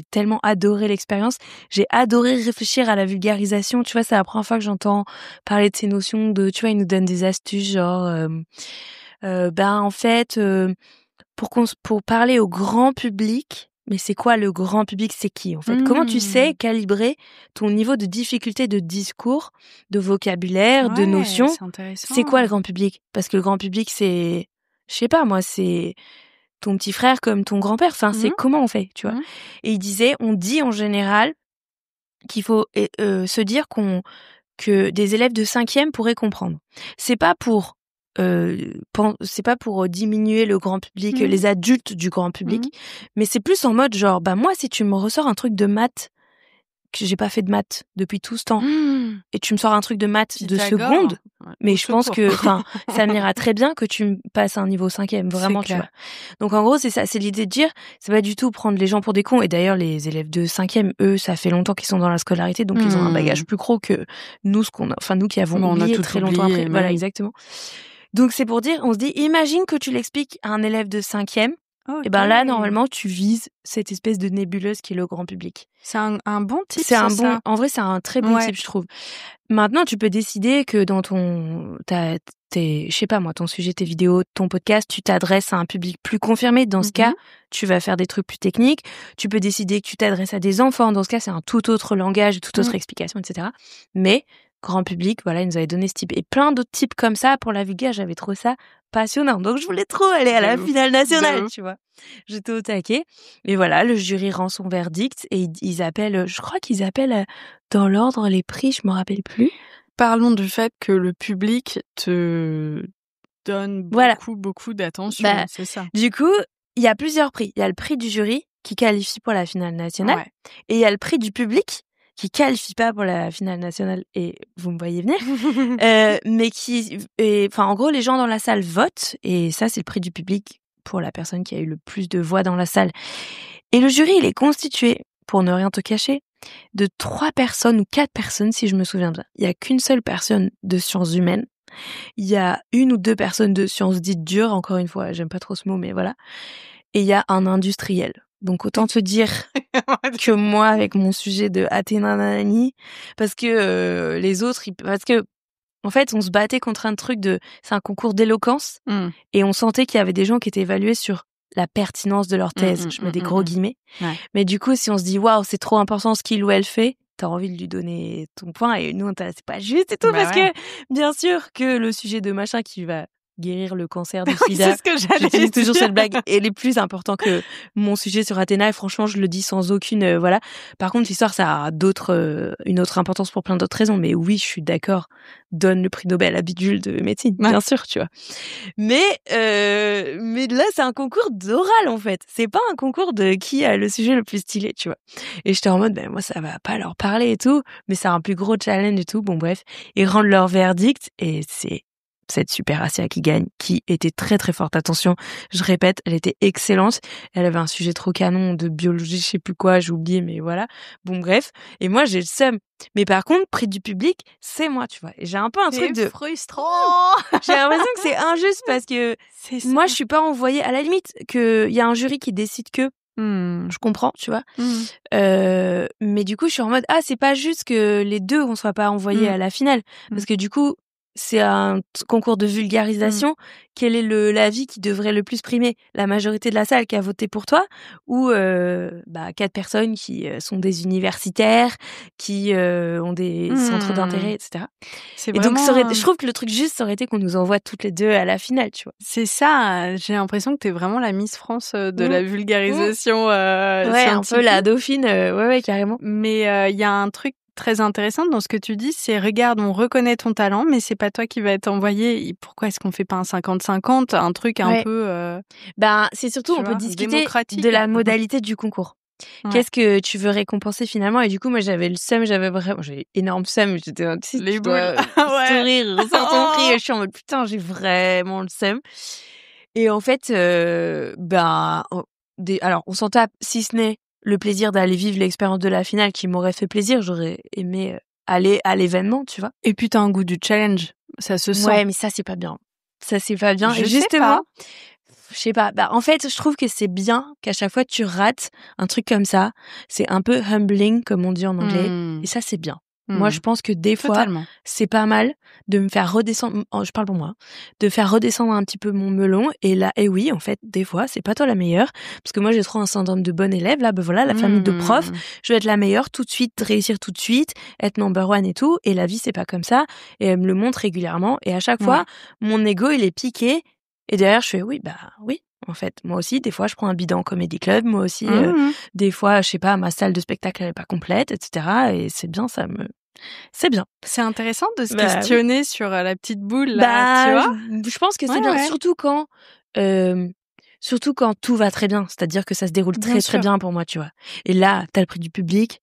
tellement adoré l'expérience. J'ai adoré réfléchir à la vulgarisation. Tu vois, c'est la première fois que j'entends parler de ces notions de, tu vois, ils nous donnent des astuces, genre, en fait, pour parler au grand public, mais c'est quoi le grand public? C'est qui, en fait? Comment tu sais calibrer ton niveau de difficulté de discours, de vocabulaire, de notions? C'est intéressant. C'est quoi le grand public? Parce que le grand public, c'est, je sais pas, moi, c'est ton petit frère comme ton grand-père. Enfin, c'est comment on fait, tu vois? Et il disait, on dit en général qu'il faut se dire que des élèves de 5e pourraient comprendre. C'est pas pour diminuer le grand public, les adultes du grand public, mais c'est plus en mode genre, moi, si tu me ressors un truc de maths, que j'ai pas fait de maths depuis tout ce temps, et tu me sors un truc de maths de seconde, mais je pense que, ça m'ira très bien que tu me passes à un niveau 5e, vraiment, tu vois. Donc, en gros, c'est ça, c'est l'idée de dire, c'est pas du tout prendre les gens pour des cons, et d'ailleurs, les élèves de 5e, eux, ça fait longtemps qu'ils sont dans la scolarité, donc ils ont un bagage plus gros que nous, nous qui avons oublié très longtemps après. Voilà, exactement. Donc, c'est pour dire, on se dit, imagine que tu l'expliques à un élève de 5e, et là, normalement, tu vises cette espèce de nébuleuse qui est le grand public. C'est un bon type, en vrai, c'est un très bon type, je trouve. Maintenant, tu peux décider que dans ton sujet, tes vidéos, ton podcast, tu t'adresses à un public plus confirmé. Dans ce cas, tu vas faire des trucs plus techniques. Tu peux décider que tu t'adresses à des enfants. Dans ce cas, c'est un tout autre langage, toute autre explication, etc. Mais grand public, voilà, ils nous avaient donné ce type. Et plein d'autres types comme ça pour la vulgaire, j'avais trouvé ça passionnant. Donc, je voulais trop aller à la finale nationale, tu vois. J'étais au taquet. Et voilà, le jury rend son verdict et ils appellent, je crois qu'ils appellent dans l'ordre les prix, je me rappelle plus. Parlons du fait que le public te donne beaucoup d'attention, c'est ça. Du coup, il y a plusieurs prix. Il y a le prix du jury qui qualifie pour la finale nationale et il y a le prix du public qui qualifie pas pour la finale nationale, et vous me voyez venir, mais en gros, les gens dans la salle votent, et ça, c'est le prix du public pour la personne qui a eu le plus de voix dans la salle. Et le jury, il est constitué, pour ne rien te cacher, de 3 personnes ou 4 personnes, si je me souviens bien. Il y a qu'une seule personne de sciences humaines. Il y a 1 ou 2 personnes de sciences dites dures, encore une fois, j'aime pas trop ce mot, mais voilà. Et il y a un industriel. Donc, autant te dire que moi, avec mon sujet de Athéna Nanani, parce que les autres, en fait, on se battait contre un truc c'est un concours d'éloquence, et on sentait qu'il y avait des gens qui étaient évalués sur la pertinence de leur thèse. Je mets des gros guillemets. Ouais. Mais du coup, si on se dit, waouh, c'est trop important ce qu'il ou elle fait, t'as envie de lui donner ton point, et nous, c'est pas juste et tout, parce que, bien sûr, que le sujet de machin qui va guérir le cancer du sida. C'est ce que j'utilise toujours cette blague. Elle est plus important que mon sujet sur Athéna, et franchement, je le dis sans aucune, voilà. Par contre, l'histoire, ça a une autre importance pour plein d'autres raisons. Mais oui, je suis d'accord. Donne le prix Nobel à Bidule de médecine, bien sûr, tu vois. Mais là, c'est un concours d'oral, en fait. C'est pas un concours de qui a le sujet le plus stylé, tu vois. Et j'étais en mode, moi, ça va pas leur parler et tout. Mais c'est un plus gros challenge et tout. Bon, bref. Ils rendent leur verdict, et c'est cette super Asia qui gagne, qui était très très forte. Attention, je répète, elle était excellente. Elle avait un sujet trop canon de biologie, je sais plus quoi, j'ai oublié, mais voilà. Bon, bref. Et moi, j'ai le seum. Mais par contre, prix du public, c'est moi, tu vois. Et j'ai un peu un truc de frustrant. J'ai l'impression que c'est injuste parce que moi, je suis pas envoyée. À la limite, qu'il y a un jury qui décide que. Je comprends, tu vois. Mais du coup, je suis en mode, c'est pas juste que les deux, on soit pas envoyés à la finale. Parce que du coup, c'est un concours de vulgarisation. Quel est l'avis qui devrait le plus primer? La majorité de la salle qui a voté pour toi, ou 4 personnes qui sont des universitaires, qui ont des centres d'intérêt, etc. Et donc, je trouve que le truc juste, ça aurait été qu'on nous envoie toutes les deux à la finale, tu vois. C'est ça. J'ai l'impression que t'es vraiment la Miss France de la vulgarisation scientifique. Un peu la dauphine, ouais, carrément. Mais il y a un truc très intéressant dans ce que tu dis, c'est regarde, on reconnaît ton talent, mais c'est pas toi qui va être envoyé. Et pourquoi est-ce qu'on fait pas un 50-50, un truc un peu c'est surtout, on peut discuter de la modalité du concours. Ouais. Qu'est-ce que tu veux récompenser finalement? Et du coup, moi, j'avais le seum, j'avais énorme seum. J'étais, tu sais, Les tu dois boules. Ouais. sourire, ressortir ton prix. Et je suis en mode, putain, j'ai vraiment le seum. Et en fait, alors, on s'en tape, si ce n'est le plaisir d'aller vivre l'expérience de la finale qui m'aurait fait plaisir. J'aurais aimé aller à l'événement, tu vois. Et puis t'as un goût du challenge, ça se sent. Ouais, mais ça, c'est pas bien. Ça, c'est pas bien. Je Et sais justement, pas. je sais pas. En fait, je trouve que c'est bien qu'à chaque fois tu rates un truc comme ça. C'est un peu humbling, comme on dit en anglais. Et ça, c'est bien. Moi, je pense que des fois, Totalement. c'est pas mal de me faire redescendre, je parle pour moi, de faire redescendre un petit peu mon melon. Et là, oui, en fait, des fois, c'est pas toi la meilleure. Parce que moi, j'ai trop un syndrome de bonne élève. Là, voilà, la famille de profs. Je vais être la meilleure tout de suite, réussir tout de suite, être number one et tout. Et la vie, c'est pas comme ça. Et elle me le montre régulièrement. Et à chaque fois, mon ego, il est piqué. Et derrière, je fais oui. En fait, moi aussi, des fois, je prends un bidon en comédie club. Moi aussi, des fois, je sais pas, ma salle de spectacle, elle est pas complète, etc. Et c'est bien, c'est bien. C'est intéressant de se questionner sur la petite boule, là, tu vois. Je pense que c'est bien, surtout quand tout va très bien. C'est-à-dire que ça se déroule très bien pour moi, tu vois. Et là, t'as le prix du public.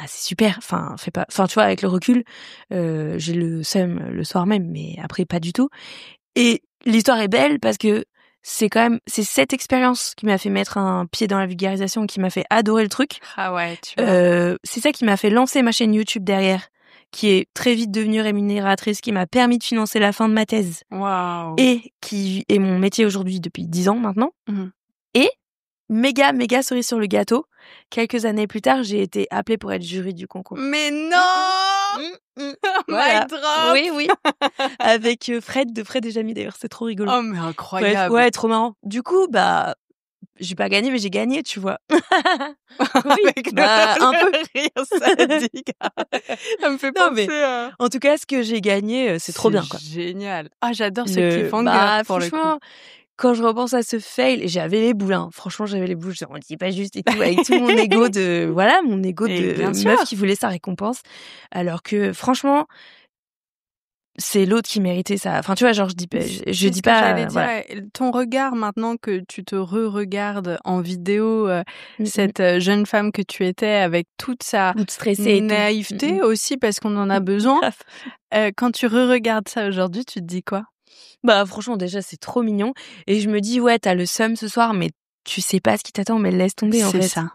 C'est super. Enfin, tu vois, avec le recul, j'ai le seum le soir même, mais après, pas du tout. Et l'histoire est belle parce que c'est cette expérience qui m'a fait mettre un pied dans la vulgarisation, qui m'a fait adorer le truc. Ah ouais, tu vois. C'est ça qui m'a fait lancer ma chaîne YouTube derrière, qui est très vite devenue rémunératrice, qui m'a permis de financer la fin de ma thèse. Waouh. Et qui est mon métier aujourd'hui depuis 10 ans maintenant. Et méga cerise sur le gâteau, quelques années plus tard, j'ai été appelée pour être jury du concours. Mais non. Voilà. Mic drop. Oui. Avec Fred et Jamie d'ailleurs, c'est trop rigolo. Oh mais incroyable. Bref, ouais, trop marrant. Du coup, j'ai pas gagné, mais j'ai gagné, tu vois. Avec un peu rire sadique. Ça me fait penser à... En tout cas, ce que j'ai gagné, c'est trop bien, quoi. Génial. Ah, j'adore ce cliffhanger pour le coup. Quand je repense à ce fail, j'avais les boules, hein. Franchement, j'avais les boules. On le dit pas juste et tout, avec tout mon ego de, mon ego de meuf qui voulait sa récompense. Alors que, franchement, c'est l'autre qui méritait ça. Enfin, tu vois, genre, je dis pas. J'allais dire, ton regard maintenant que tu te re-regardes en vidéo, cette jeune femme que tu étais avec toute sa naïveté aussi, parce qu'on en a besoin. Quand tu re-regardes ça aujourd'hui, tu te dis quoi? Franchement, déjà, c'est trop mignon. Et je me dis, ouais, t'as le seum ce soir, mais tu sais pas ce qui t'attend, mais laisse tomber, en fait. C'est ça.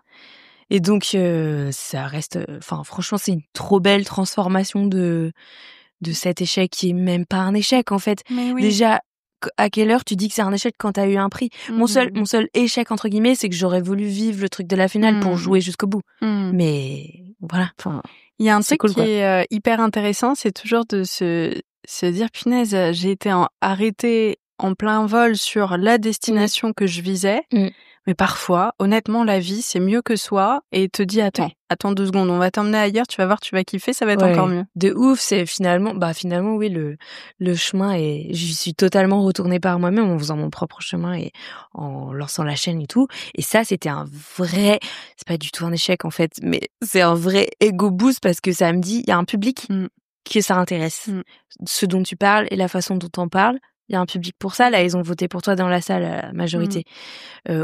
Et donc, ça reste, franchement, c'est une trop belle transformation de cet échec qui est même pas un échec, en fait. Mais oui. Déjà, à quelle heure tu dis que c'est un échec quand t'as eu un prix? Mon seul échec, entre guillemets, c'est que j'aurais voulu vivre le truc de la finale pour jouer jusqu'au bout. Mais, voilà. Il y a un truc qui est hyper intéressant, c'est toujours de se dire, punaise, j'ai été arrêtée en plein vol sur la destination que je visais. Mais parfois, honnêtement, la vie, c'est mieux que soi et te dit, attends 2 secondes, on va t'emmener ailleurs, tu vas voir, tu vas kiffer, ça va être encore mieux. De ouf, c'est finalement, oui, le chemin j'y suis totalement retournée par moi-même en faisant mon propre chemin et en lançant la chaîne et tout. Et ça, c'était c'est pas du tout un échec, en fait, mais c'est un vrai ego boost parce que ça me dit, il y a un public que ça intéresse. Ce dont tu parles et la façon dont t'en parles. Il y a un public pour ça. Là, ils ont voté pour toi dans la salle, la majorité.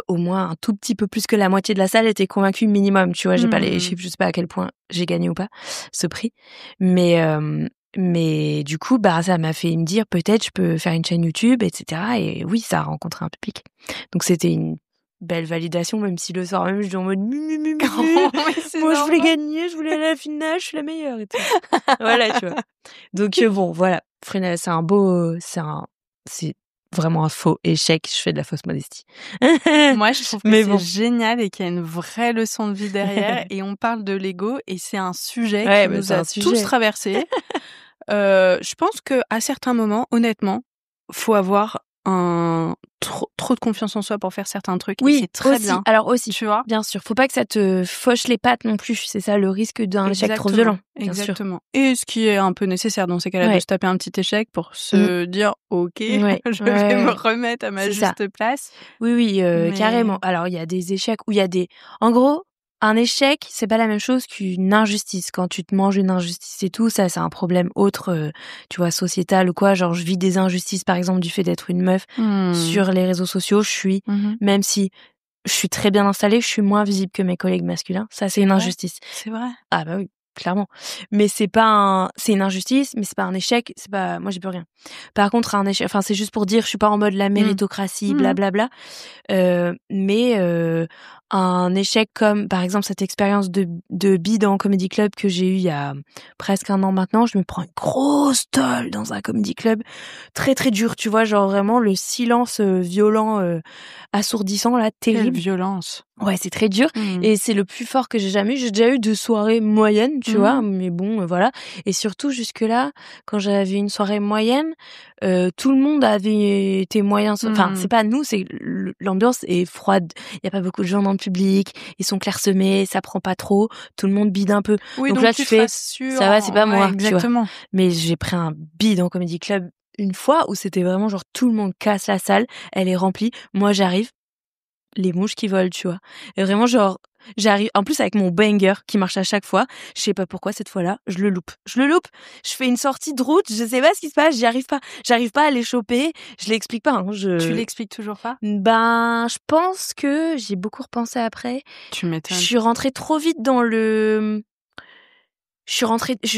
Au moins, un tout petit peu plus que la moitié de la salle était convaincue minimum. Tu vois, j'ai pas les chiffres, je sais pas à quel point j'ai gagné ou pas ce prix. Mais du coup, ça m'a fait me dire peut-être je peux faire une chaîne YouTube, etc. Et oui, ça a rencontré un public. Donc c'était une belle validation, même si le soir même je dis en mode moi je voulais gagner, je voulais aller à la finale, je suis la meilleure et tout. Voilà, tu vois. Donc bon, voilà. C'est vraiment un faux échec. Je fais de la fausse modestie. Moi, je trouve que c'est génial et qu'il y a une vraie leçon de vie derrière. Et on parle de l'ego et c'est un sujet qui nous a tous traversés. Je pense que à certains moments, honnêtement, faut avoir trop de confiance en soi pour faire certains trucs. Oui, c'est très aussi. bien. Alors aussi, tu vois, bien sûr, faut pas que ça te fauche les pattes non plus. C'est ça le risque d'un échec trop violent. Exactement. Et ce qui est un peu nécessaire dans ces cas-là, de se taper un petit échec pour se dire, ok, je vais me remettre à ma juste place. Oui, carrément. Alors il y a des échecs où il y a en gros. Un échec, c'est pas la même chose qu'une injustice. Quand tu te manges une injustice et tout, ça, c'est un problème autre, tu vois, sociétal ou quoi. Genre, je vis des injustices, par exemple, du fait d'être une meuf sur les réseaux sociaux. Même si je suis très bien installée, je suis moins visible que mes collègues masculins. Ça, c'est une injustice. C'est vrai. Ah bah oui, clairement. Mais c'est une injustice, mais c'est pas un échec, moi j'ai plus rien. Par contre, un échec, enfin c'est juste pour dire, je suis pas en mode la méritocratie, blablabla. Mais un échec comme par exemple cette expérience de bide en comedy club que j'ai eu il y a presque 1 an maintenant, je me prends une grosse tôle dans un comedy club très très dur, tu vois, genre vraiment le silence violent, assourdissant là, terrible. Quelle violence. Ouais, c'est très dur et c'est le plus fort que j'ai jamais eu. J'ai déjà eu 2 soirées moyennes, tu vois, mais bon, voilà. Et surtout jusque-là, quand j'avais une soirée moyenne, tout le monde avait été moyen. Enfin, c'est pas nous, c'est l'ambiance est froide. Il y a pas beaucoup de gens dans le public, ils sont clairsemés, ça prend pas trop, tout le monde bide un peu. Oui, donc là tu fais sûr, ça va, c'est pas moi, exactement. tu vois. Mais j'ai pris un bide en comedy club une fois où c'était vraiment genre tout le monde casse la salle, elle est remplie, moi j'arrive, les mouches qui volent, tu vois. Et vraiment, genre, j'arrive, en plus avec mon banger qui marche à chaque fois, je sais pas pourquoi cette fois-là, je le loupe. Je fais une sortie de route, je sais pas ce qui se passe, j'arrive pas à les choper, je l'explique pas, hein, Tu l'expliques toujours pas? Ben, je pense que j'ai beaucoup repensé après. Tu m'étonnes. Je suis rentrée trop vite je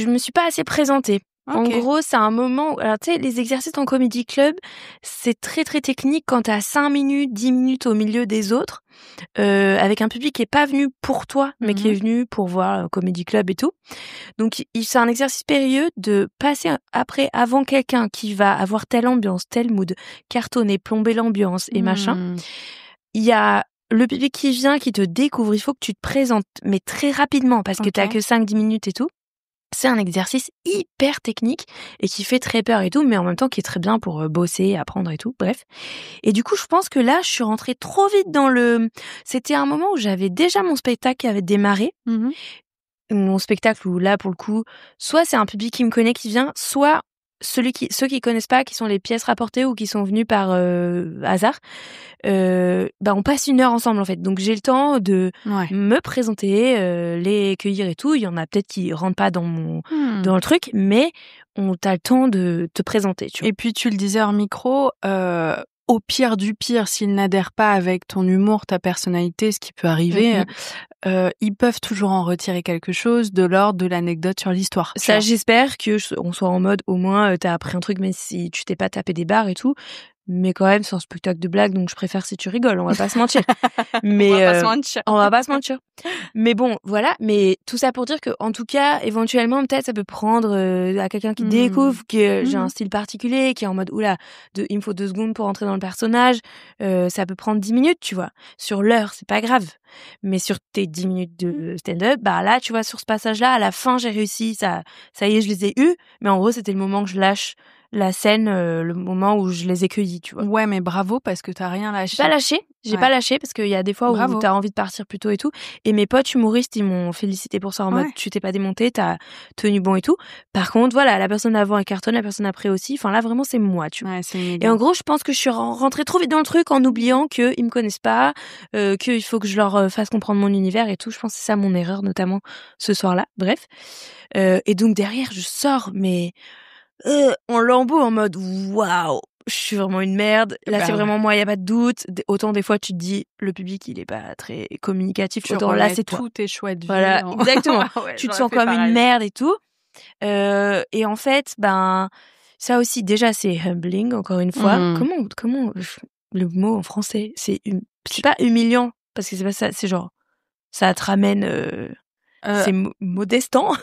me suis pas assez présentée. Okay. En gros, c'est un moment où, alors tu sais, les exercices en comedy club, c'est très très technique quand t'as 5 minutes, 10 minutes au milieu des autres, avec un public qui est pas venu pour toi, mais qui est venu pour voir comedy club et tout. Donc, c'est un exercice périlleux de passer avant quelqu'un qui va avoir telle ambiance, tel mood, cartonner, plomber l'ambiance et machin. Il y a le public qui vient, qui te découvre, il faut que tu te présentes, mais très rapidement, parce que t'as que 5-10 minutes et tout. C'est un exercice hyper technique et qui fait très peur et tout, mais en même temps qui est très bien pour bosser, apprendre et tout, bref. Et du coup, je pense que là, je suis rentrée trop vite c'était un moment où j'avais déjà mon spectacle qui avait démarré. Mon spectacle où là, pour le coup, soit c'est un public qui me connaît qui vient, soit ceux qui connaissent pas, qui sont les pièces rapportées ou qui sont venus par hasard, on passe 1 heure ensemble en fait. Donc j'ai le temps de me présenter, les cueillir et tout. Il y en a peut-être qui rentrent pas dans le truc, mais t'as le temps de te présenter. Tu vois. Et puis tu le disais hors micro, au pire du pire, s'ils n'adhèrent pas avec ton humour, ta personnalité, ce qui peut arriver, ils peuvent toujours en retirer quelque chose de l'ordre de l'anecdote sur l'histoire. Ça, j'espère on soit en mode, au moins, t'as appris un truc, même si tu t'es pas tapé des barres et tout. Mais quand même, c'est un spectacle de blague, donc je préfère si tu rigoles, on va pas se mentir. Mais, on va pas se mentir. Mais bon, voilà. Mais tout ça pour dire que, en tout cas, éventuellement, peut-être, ça peut prendre à quelqu'un qui découvre que j'ai un style particulier, qui est en mode, oula, il me faut 2 secondes pour entrer dans le personnage. Ça peut prendre 10 minutes, tu vois. Sur l'heure, c'est pas grave. Mais sur tes 10 minutes de stand-up, bah là, tu vois, sur ce passage-là, à la fin, j'ai réussi. Ça y est, je les ai eus. Mais en gros, c'était le moment que je lâche la scène, le moment où je les ai cueillis, tu vois. Ouais, mais bravo parce que t'as rien lâché. J'ai pas lâché parce qu'il y a des fois où t'as envie de partir plus tôt et tout. Et mes potes humoristes, ils m'ont félicité pour ça en mode tu t'es pas démonté, t'as tenu bon et tout. Par contre, voilà, la personne avant elle cartonne, la personne après aussi. Enfin là, vraiment, c'est moi, tu vois. Ouais, c'est et en gros, je pense que je suis rentrée trop vite dans le truc en oubliant qu'ils me connaissent pas, qu'il faut que je leur fasse comprendre mon univers et tout. Je pense que c'est ça mon erreur, notamment ce soir-là. Bref. Et donc derrière, je sors, mais en lambeaux en mode waouh, je suis vraiment une merde. Là, c'est vraiment moi, il y a pas de doute. Autant des fois tu te dis le public, il est pas très communicatif, autant là c'est toi. Tous tes choix de vie. Voilà, exactement. Tu te sens comme une merde et tout. Et en fait, ça aussi déjà c'est humbling encore une fois. Comment le mot en français, c'est pas humiliant parce que c'est pas ça, c'est genre ça te ramène c'est modestant.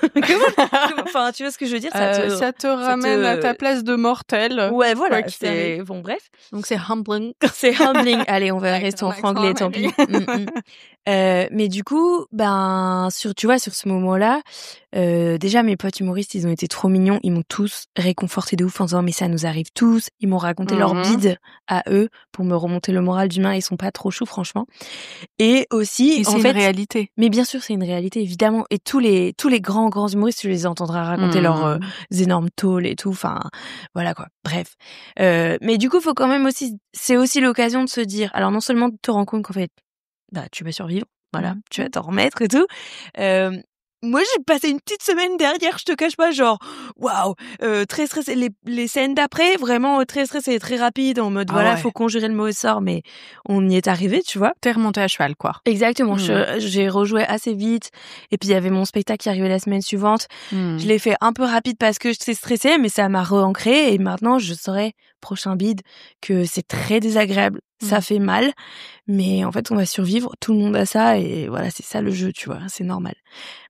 Enfin, tu vois ce que je veux dire, ça te ramène à ta place de mortel. Ouais, voilà, bon bref. Donc c'est humbling. C'est humbling. Allez, on va rester en franglais, tant pis. Mais du coup, tu vois, sur ce moment-là, déjà mes potes humoristes, ils ont été trop mignons, ils m'ont tous réconforté de ouf en disant mais ça nous arrive tous. Ils m'ont raconté leur bide à eux pour me remonter le moral d'humain, ils sont pas trop choux franchement. Et aussi, en fait, c'est une réalité. Mais bien sûr, c'est une réalité évidemment. Et tous les grands humoristes, tu les entendras raconter leurs énormes tôles et tout. Enfin, voilà quoi. Bref. Mais du coup, faut quand même aussi, c'est aussi l'occasion de se dire. Alors non seulement de te rendre compte qu'en fait, tu vas survivre, voilà, tu vas t'en remettre et tout. moi, j'ai passé une petite semaine derrière, je te cache pas, genre, waouh, très stressée. Les scènes d'après, vraiment très stressées, très rapide, en mode, voilà, faut conjurer le mauvais sort, mais on y est arrivé, tu vois. T'es remontée à cheval, quoi. Exactement. J'ai rejoué assez vite. Et puis, il y avait mon spectacle qui arrivait la semaine suivante. Je l'ai fait un peu rapide parce que j'étais stressée, mais ça m'a re-ancré. Et maintenant, je saurais, prochain bide, que c'est très désagréable. Ça fait mal. Mais en fait, on va survivre. Tout le monde a ça. Et voilà, c'est ça le jeu, tu vois. C'est normal.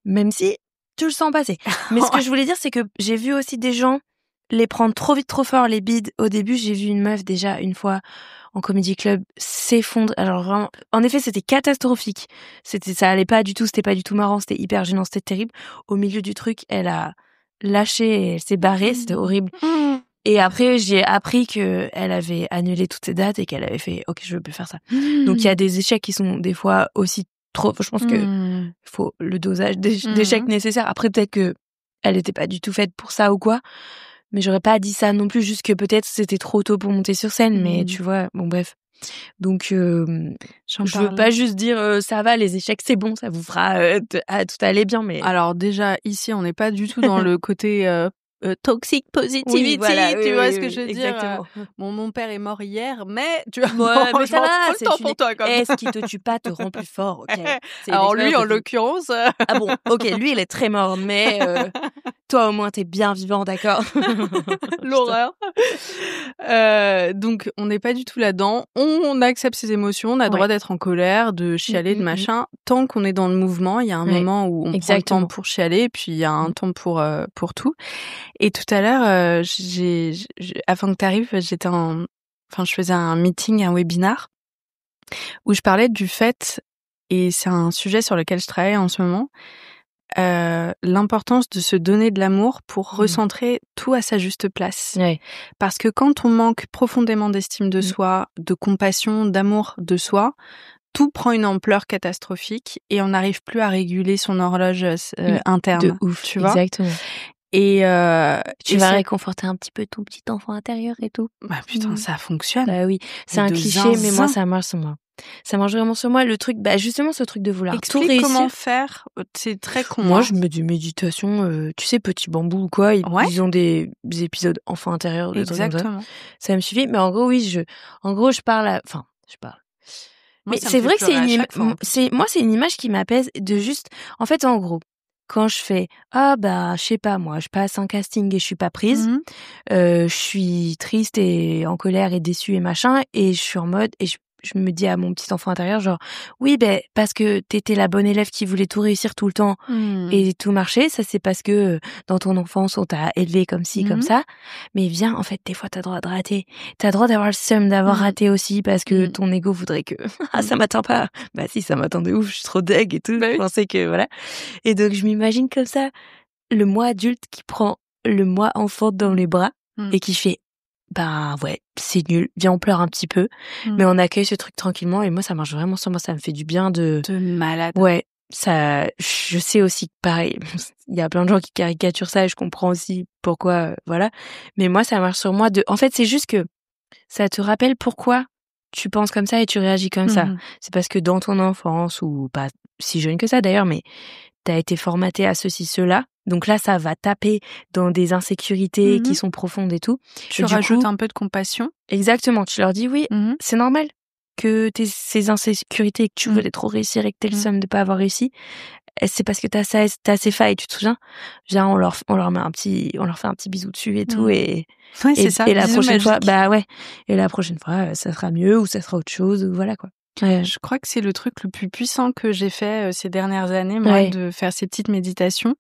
Même si tu le sens passer. Mais ce que je voulais dire, c'est que j'ai vu aussi des gens les prendre trop vite, trop fort, les bides. Au début, j'ai vu une meuf déjà une fois en comedy club s'effondrer. Alors vraiment, en effet, c'était catastrophique. Ça allait pas du tout, c'était pas du tout marrant, c'était hyper gênant, c'était terrible. Au milieu du truc, elle a lâché et elle s'est barrée, c'était horrible. Et après, j'ai appris que elle avait annulé toutes ses dates et qu'elle avait fait OK, je veux plus faire ça. Donc il y a des échecs qui sont des fois aussi trop, je pense que faut le dosage d'échecs nécessaire. Après peut-être que elle était pas du tout faite pour ça ou quoi. Mais j'aurais pas dit ça non plus, juste que peut-être c'était trop tôt pour monter sur scène, mais tu vois, bon bref. Donc je veux pas juste dire ça va, les échecs c'est bon, ça vous fera tout aller bien, mais alors déjà ici on n'est pas du tout dans le côté toxic positivity, tu vois ce que je veux dire. Mon père est mort hier, mais tu vois, mais ça va, c'est le temps pour toi quand même. Ce qui te tue pas te rend plus fort, OK. Alors lui en l'occurrence ah bon, OK, lui il est très mort, mais toi au moins t'es bien vivant, d'accord. L'horreur. Donc on n'est pas du tout là-dedans. On accepte ses émotions, on a le droit d'être en colère, de chialer, de machin. Tant qu'on est dans le mouvement, il y a un moment où on prend le temps pour chialer, et puis il y a un temps pour tout. Et tout à l'heure, avant que t'arrives, je faisais un meeting, un webinar, où je parlais du fait, et c'est un sujet sur lequel je travaille en ce moment, l'importance de se donner de l'amour pour recentrer tout à sa juste place. Parce que quand on manque profondément d'estime de soi, de compassion, d'amour de soi, tout prend une ampleur catastrophique et on n'arrive plus à réguler son horloge interne. De ouf, tu vois. Exactement. Et tu vas réconforter un petit peu ton petit enfant intérieur et tout. Bah putain, ça fonctionne. Bah oui, c'est un cliché, mais moi ça marche sur moi. Ça marche vraiment sur moi. Le truc, justement, ce truc de vouloir tout réussir. Comment faire. C'est très con. Moi, je mets des méditations, tu sais, Petit Bambou ou quoi. Ils ont des épisodes enfant intérieur. Exactement. Ça me suffit. Mais en gros, oui, je parle. Mais c'est vrai que c'est une image qui m'apaise de juste. En fait, en gros, quand je fais je sais pas moi, je passe un casting et je suis pas prise, je suis triste et en colère et déçue et machin, et je suis en mode et je me dis à mon petit enfant intérieur genre oui parce que t'étais la bonne élève qui voulait tout réussir tout le temps et tout marcher, ça c'est parce que dans ton enfance on t'a élevé comme ci comme ça, mais viens, en fait des fois t'as droit de rater, t'as droit d'avoir le seum d'avoir raté aussi parce que ton ego voudrait que ça m'atteint pas, bah si ça m'atteint de ouf, je suis trop deg et tout, je pensais que voilà, et donc je m'imagine comme ça le moi adulte qui prend le moi enfant dans les bras et qui fait c'est nul, viens on pleure un petit peu, mais on accueille ce truc tranquillement, et moi ça marche vraiment sur moi, ça me fait du bien de malade. Ça, je sais aussi que pareil, il y a plein de gens qui caricaturent ça et je comprends aussi pourquoi, voilà, mais moi ça marche sur moi en fait c'est juste que ça te rappelle pourquoi tu penses comme ça et tu réagis comme ça. C'est parce que dans ton enfance, ou pas si jeune que ça d'ailleurs, mais t'as été formaté à ceci, cela. Donc là, ça va taper dans des insécurités qui sont profondes et tout. Tu rajoutes un peu de compassion. Exactement. Tu leur dis oui, c'est normal que t'aies ces insécurités et que tu voulais trop réussir et que t'aies le seum de pas avoir réussi. C'est parce que t'as ces failles, tu te souviens? Genre, on leur fait un petit bisou dessus et tout, et c'est ça. Et la prochaine fois, et la prochaine fois, ça sera mieux, ou ça sera autre chose, ou voilà, quoi. Je crois que c'est le truc le plus puissant que j'ai fait ces dernières années, moi, de faire ces petites méditations.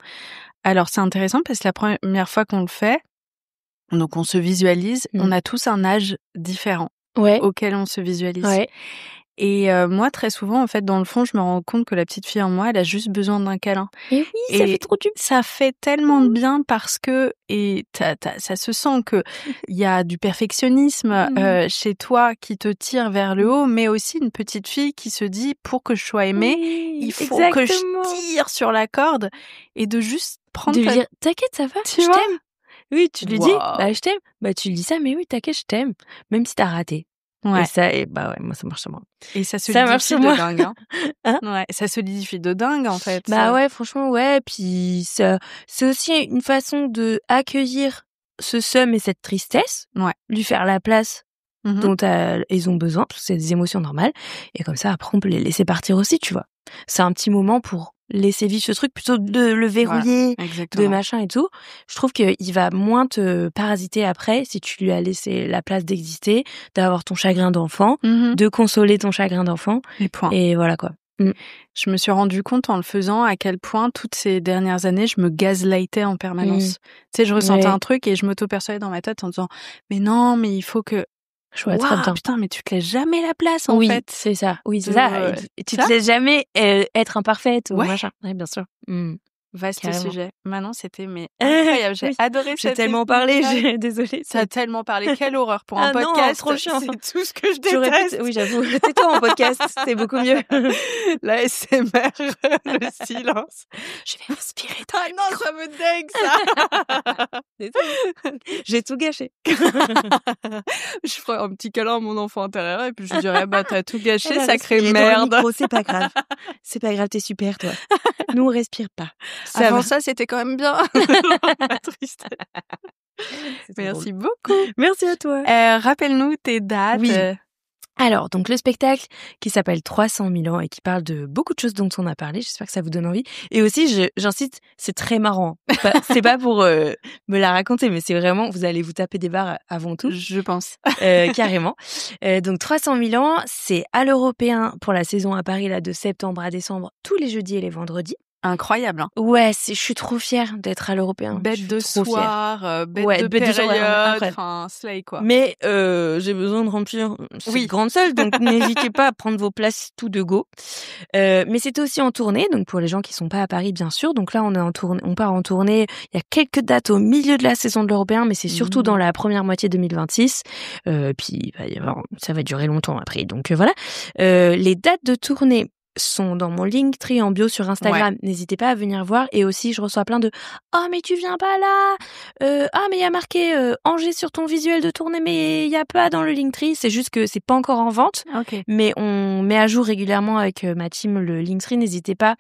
Alors, c'est intéressant parce que la première fois qu'on le fait, donc on se visualise, on a tous un âge différent auquel on se visualise. Et moi, très souvent, en fait, dans le fond, je me rends compte que la petite fille en moi, elle a juste besoin d'un câlin. Et oui, ça fait trop du bien. Ça fait tellement de bien parce que, ça se sent que il y a du perfectionnisme chez toi qui te tire vers le haut, mais aussi une petite fille qui se dit, pour que je sois aimée, il faut que je tire sur la corde, et de juste prendre... De lui dire, t'inquiète, ça va, je t'aime. Oui, tu lui dis, je t'aime. Tu lui dis ça, mais oui, t'inquiète, je t'aime. Même si t'as raté. Ouais. Et bah ouais, moi ça marche sur moi. Et ça marche solidifie sur de moi. dingue. Hein. Hein Ouais, ça solidifie de dingue en fait. Bah ouais, franchement ouais. Puis c'est aussi une façon de accueillir ce seum et cette tristesse, Ouais. lui faire la place Mhm. dont ils ont besoin, parce que c'est des émotions normales. Et comme ça, après, on peut les laisser partir aussi, tu vois. C'est un petit moment pour laisser vivre ce truc plutôt que de le verrouiller, Voilà, exactement. de machin et tout. Je trouve qu'il va moins te parasiter après si tu lui as laissé la place d'exister, d'avoir ton chagrin d'enfant, de consoler ton chagrin d'enfant. Et point. Et voilà quoi. Je me suis rendu compte en le faisant à quel point toutes ces dernières années, je me gaslightais en permanence. Tu sais, je ressentais un truc et je m'auto-persuadais dans ma tête en disant « Mais non, mais il faut que... » Waouh, putain, mais tu te laisses jamais la place, en fait. Oui, c'est ça. Oui, c'est ça. Tu te laisses jamais être imparfaite ou machin. Oui, bien sûr. Vaste Carrément. Sujet. Manon, c'était incroyable. J'ai adoré J'ai tellement parlé, désolée. Ça a tellement parlé. Quelle horreur pour un podcast. Non, trop chiant. C'est tout ce que je déteste. Oui, j'avoue. Tais-toi en podcast, c'est beaucoup mieux. La SMR, le silence. Je vais respirer. Non, ça me dégue, ça. Désolée. J'ai tout gâché. Je ferai un petit câlin à mon enfant intérieur et puis je dirais, bah, t'as tout gâché, sacrée merde. merde. C'est pas grave. C'est pas grave, t'es super, toi. Nous, on respire pas. Avant ça, c'était quand même bien. Pas triste. Merci beaucoup. Merci à toi. Rappelle-nous tes dates. Oui. Alors, donc le spectacle qui s'appelle 300 000 ans et qui parle de beaucoup de choses dont on a parlé, j'espère que ça vous donne envie. Et aussi, j'insiste, c'est très marrant. C'est pas pour me la raconter, mais c'est vraiment, vous allez vous taper des barres avant tout. Je pense. Carrément. Donc 300 000 ans, c'est à l'Européen pour la saison à Paris là de septembre à décembre, tous les jeudis et les vendredis. Incroyable, hein. Ouais, je suis trop fière d'être à l'Européen. Bête de soir, bête de période, enfin, slay, quoi. Mais j'ai besoin de remplir cette grande salle, donc n'hésitez pas à prendre vos places tout de go. Mais c'était aussi en tournée, donc pour les gens qui sont pas à Paris, bien sûr. Donc là, on part en tournée. Il y a quelques dates au milieu de la saison de l'Européen, mais c'est surtout dans la première moitié 2026. Puis ça va durer longtemps après. Donc voilà. Les dates de tournée sont dans mon Linktree en bio sur Instagram. Ouais. N'hésitez pas à venir voir. Et aussi, je reçois plein de « Oh, mais tu viens pas là !» mais il y a marqué Angers sur ton visuel de tournée, mais il y a pas dans le Linktree. C'est juste que c'est pas encore en vente. Okay. Mais on met à jour régulièrement avec ma team le Linktree. N'hésitez pas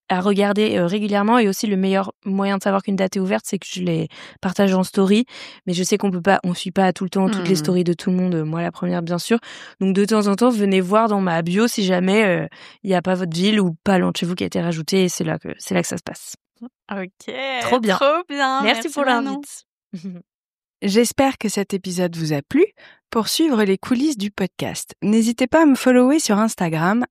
à regarder régulièrement. Et aussi, le meilleur moyen de savoir qu'une date est ouverte, c'est que je les partage en story. Mais je sais on suit pas tout le temps toutes les stories de tout le monde. Moi, la première, bien sûr. Donc, de temps en temps, venez voir dans ma bio si jamais il y a pas votre ville ou pas loin de chez vous qui a été rajouté. Et c'est là que ça se passe. Ok. Trop bien. Trop bien. Merci pour l'invite. J'espère que cet épisode vous a plu. Pour suivre les coulisses du podcast, n'hésitez pas à me follower sur Instagram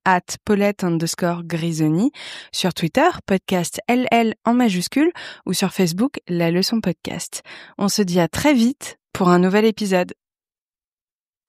@Paulette_Grisoni, sur Twitter, podcast LL en majuscule, ou sur Facebook, La Leçon Podcast. On se dit à très vite pour un nouvel épisode.